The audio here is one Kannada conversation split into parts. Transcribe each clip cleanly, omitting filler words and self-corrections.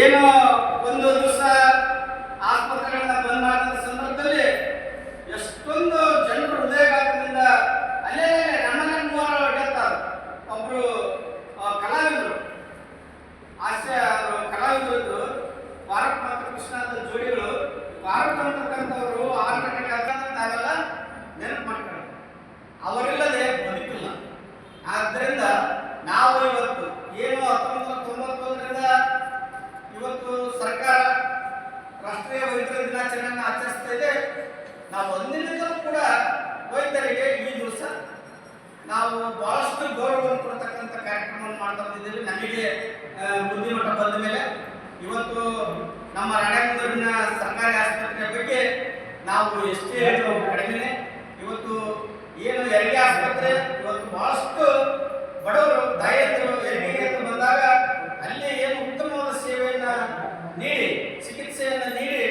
ಏನೋ ಒಂದು ದಿವಸ ಆಸ್ಪತ್ರೆಗಳನ್ನ ಬಂದ್ ಮಾಡಿದ ಸಂದರ್ಭದಲ್ಲಿ ಎಷ್ಟೊಂದು ಜನರು ಹೃದಯಾಘಾತದಿಂದ ಅಲ್ಲೇ ನಮ್ಮನೆ ಮೂವರು ಡೆತ್ ಆದ್ರು. ಒಬ್ರು ಕಲಾವಿದರು, ಹಾಸ್ಯ ಕಲಾವಿದರು ಇದ್ರು, ಭಾರತ್ ಮತ್ತು ಕೃಷ್ಣ ಅಂತ ಜೋಡಿಗಳು. ಭಾರತ್ ಅಂತಕ್ಕಂಥವ್ರು 6 ಗಂಟೆಗೆ ನಾವೆಲ್ಲ ನೆನಪು ಮಾಡ್ತಾರೆ. ಅವರಿಲ್ಲದೆ ಬದುಕಿಲ್ಲ. ಆದ್ದರಿಂದ ನಾವು ಇವತ್ತು ಏನು 1991ರಿಂದ ಇವತ್ತು ಸರ್ಕಾರ ರಾಷ್ಟ್ರೀಯ ವೈದ್ಯರ ದಿನಾಚರಣೆಯನ್ನು ಆಚರಿಸ್ತಾ ಇದೆ. ನಾವು ಒಂದಿನಿಂದಲೂ ಕೂಡ ವೈದ್ಯರಿಗೆ ಈ ದಿವಸ ನಾವು ಬಹಳಷ್ಟು ಗೌರವವನ್ನು ಕೊಡ್ತಕ್ಕಂಥ ಕಾರ್ಯಕ್ರಮವನ್ನು ಮಾಡ್ತಾ ಬಂದಿದ್ದೇವೆ. ನಮಗೆ ಬುದ್ಧಿಮಟ್ಟ ಬಂದ ಮೇಲೆ ಇವತ್ತು ನಮ್ಮ ರಾಣೆಬೆನ್ನೂರಿನ ಸರ್ಕಾರಿ ಆಸ್ಪತ್ರೆಯ ಬಗ್ಗೆ ನಾವು ಎಷ್ಟೇ ಕಡಿಮೆ. ಇವತ್ತು ಏನು ಹೆರಿಗೆ ಆಸ್ಪತ್ರೆ, ಇವತ್ತು ಬಹಳಷ್ಟು ಬಡವರು ದಯವಿಟ್ಟು ಹೆರಿಗೆ ಬಂದಾಗ ಅಲ್ಲಿ ಏನು ಉತ್ತಮವಾದ ಸೇವೆಯನ್ನು ನೀಡಿ, ಚಿಕಿತ್ಸೆಯನ್ನು ನೀಡಿ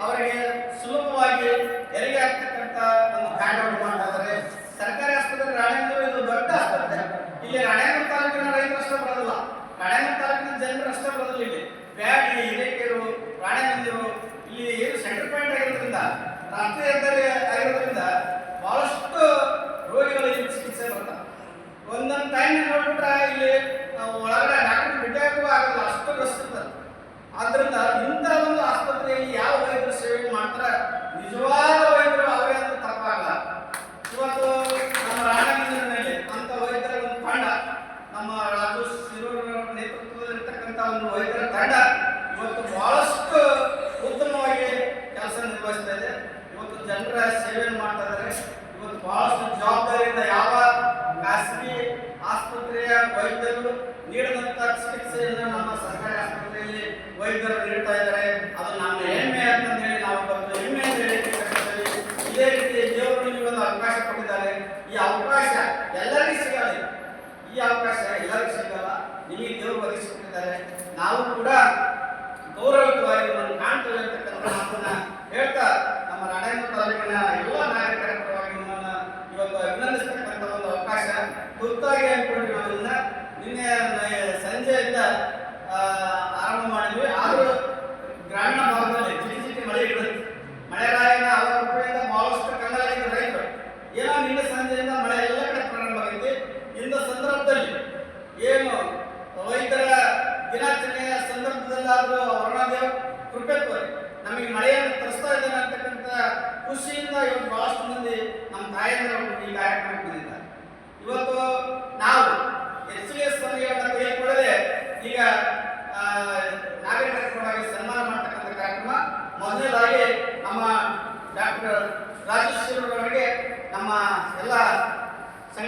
ಅವರಿಗೆ ಸುಲಭವಾಗಿ ಹೆರಿಗೆ ಆಗ್ತಕ್ಕಂಥ ಒಂದು ಕಾರ್ಯವನ್ನು ಮಾಡ್ತಾ ಇದ್ದಾರೆ. ಸರ್ಕಾರಿ ಆಸ್ಪತ್ರೆ ರಾಣೆಬೆನ್ನೂರು ಇದು ದೊಡ್ಡ ಆಸ್ಪತ್ರೆ. ಇಲ್ಲಿ ರಾಣೆಬೆನ್ನೂರು ತಾಲೂಕಿನ ರೈತರು ಅಷ್ಟೇ ಬರೋದಿಲ್ಲ, ರಾಣೆಬೆನ್ನೂರು ತಾಲೂಕಿನ ಜನರು ಅಷ್ಟೇ ಬರೋದಿಲ್ಲ. ಇಲ್ಲಿ ಬ್ಯಾಡಿ, ಹಿರೇಕೆರೆ, ರಾಣೆಬೆನ್ನೂರು ಇಲ್ಲಿ ಏನು ಸೆಂಟರ್ ಪಾಯಿಂಟ್ ಆಗಿರೋದ್ರಿಂದ, ರಾಷ್ಟ್ರೀಯ ಹೆದ್ದಾರಿ ಆಗಿರೋದ್ರಿಂದ ಬಹಳಷ್ಟು ರೋಗಿಗಳು ಇಲ್ಲಿ ಚಿಕಿತ್ಸೆ ಬರ್ತಾರೆ. ಒಂದೊಂದು ಟೈಮ್ ನೋಡ್ಬಿಟ್ರೆ ಇಲ್ಲಿ ಒಳಗಡೆ ಡಾಕ್ಟರ್ ಭೇಟಿಯಾಗುವ ಆಗಲ್ಲ, ಅಷ್ಟು ರಸ್ತಿರ್ತಾರೆ. ಆದ್ರಿಂದ ಇಂಥ ಒಂದು ಆಸ್ಪತ್ರೆಯಲ್ಲಿ ಯಾವ ವೈದ್ಯರು ಸೇವೆ ಮಾಡ್ತಾರೆ, ನಿಜವಾದ ವೈದ್ಯರು ಅವರೇ ಅಂತ ತಪ್ಪಾಗಲ್ಲ. ಇವತ್ತು ನಮ್ಮ ರಾಣೆಬೆನ್ನೂರಿನಲ್ಲಿ ಅಂತ ವೈದ್ಯರ ಒಂದು ತಂಡ, ನಮ್ಮ ರಾಜು ಶಿರೂರ್ ನೇತೃತ್ವದಲ್ಲಿರ್ತಕ್ಕಂಥ ಒಂದು ವೈದ್ಯರ ತಂಡ ಇವತ್ತು ಬಹಳಷ್ಟು ಉತ್ತಮವಾಗಿ ಕೆಲಸ ನಿರ್ವಹಿಸ್ತಾ ಇದೆ. ಇವತ್ತು ಜನರ ಸೇವೆಯನ್ನು ಮಾಡ್ತಾ ಇದ್ದಾರೆ. ಇವತ್ತು ಬಹಳಷ್ಟು ಜವಾಬ್ದಾರಿಯಿಂದ ಯಾವ ಖಾಸಗಿ ಆಸ್ಪತ್ರೆಯ ವೈದ್ಯರು ನೀಡಿದಂಥ ಚಿಕಿತ್ಸೆಯನ್ನು ನಮ್ಮ ಸರ್ಕಾರಿ ಆಸ್ಪತ್ರೆಯಲ್ಲಿ ವೈದ್ಯರು ನೀಡ್ತಾ ಇದ್ದಾರೆ. ಅದು ನಮ್ಮ ಹೆಮ್ಮೆ ಅಂತಂದೇಳಿ ನಾವು ಇವತ್ತು ಹೆಮ್ಮೆ ಅಂತ ಹೇಳಿ. ಇದೇ ರೀತಿ ದೇವರು ಒಂದು ಅವಕಾಶ ಕೊಟ್ಟಿದ್ದಾರೆ. ಈ ಅವಕಾಶ ಎಲ್ಲರಿಗೂ ಸಿಗಲ್ಲ. ಈ ಅವಕಾಶ ಎಲ್ಲರಿಗೂ ಸಿಗಲ್ಲ, ನಿಮಗೆ ದೇವರು ಒದಗಿಸಿಕೊಟ್ಟಿದ್ದಾರೆ. ನಾವು ಕೂಡ ಗೌರವಯುತವಾಗಿ ನಮ್ಮನ್ನು ಕಾಣ್ತೇವೆ ಅಂತಕ್ಕಂಥ ಮಾತನ್ನ ಹೇಳ್ತಾ ನಮ್ಮ ರಾಣೆಬೆನ್ನೂರು ತಾಲೂಕಿನ ಎಲ್ಲ ನಾಗರಿಕರ ಪರವಾಗಿ ನಮ್ಮನ್ನು ಇವತ್ತು ಅಭಿನಂದಿಸ್ತಕ್ಕಂಥ ಒಂದು ಅವಕಾಶ ತುರ್ತಾಗಿ ಅಂದ್ಕೊಂಡು ನಾವು ಇದನ್ನ ನಿನ್ನೆ ಸಂಜೆಯಿಂದ ಆರಂಭ ಮಾಡಿದ್ವಿ. ಆದರೂ ಗ್ರಾಮೀಣ ಭಾಗದಲ್ಲಿ ಜಿಟಿ ಮಳೆ ಇರುತ್ತೆ. ಮಳೆರಾಯನ ಅವರ ಕೃಪೆಯಿಂದ ಬಹಳಷ್ಟು ಕಂಗಾಲಾಗಿದ್ದ ರೈತರು ಏನೋ ನಿನ್ನೆ ಸಂಜೆಯಿಂದ ಮಳೆ ಎಲ್ಲ ಕಡೆ ಪ್ರಾರಂಭ ಆಗೈತಿ. ಇಂಥ ಸಂದರ್ಭದಲ್ಲಿ ಏನು ವೈದ್ಯರ ದಿನಾಚರಣೆಯ ಸಂದರ್ಭದಲ್ಲಾದರೂ ವರುಣದೇವ್ ಕೃಪೆ ತೋರಿ ನಮಗೆ ಮಳೆಯನ್ನು ತರಿಸ್ತಾ ಇದ್ದಾನೆ ಅಂತಕ್ಕಂಥ ಖುಷಿಯಿಂದ ಇವತ್ತು ಬಹಳಷ್ಟು ಮಂದಿ ನಮ್ಮ ತಾಯಂದಿರು ಈ ಕಾರ್ಯಕ್ರಮಕ್ಕೆ ಬಂದಿದ್ದಾರೆ. ಇವತ್ತು ನಾವು ಹೆಚ್ಚಿಗೆ ಸಮಯವನ್ನು ತೆಗೆದುಕೊಳ್ಳದೆ ಈಗ ನಾಗರಿಕರ ಪರವಾಗಿ ಸನ್ಮಾನ ಮಾಡ್ತಕ್ಕಂಥ ಕಾರ್ಯಕ್ರಮ ಮೊದಲನೇದಾಗಿ ನಮ್ಮ ಡಾಕ್ಟರ್ ರಾಜೇಶ್ವರ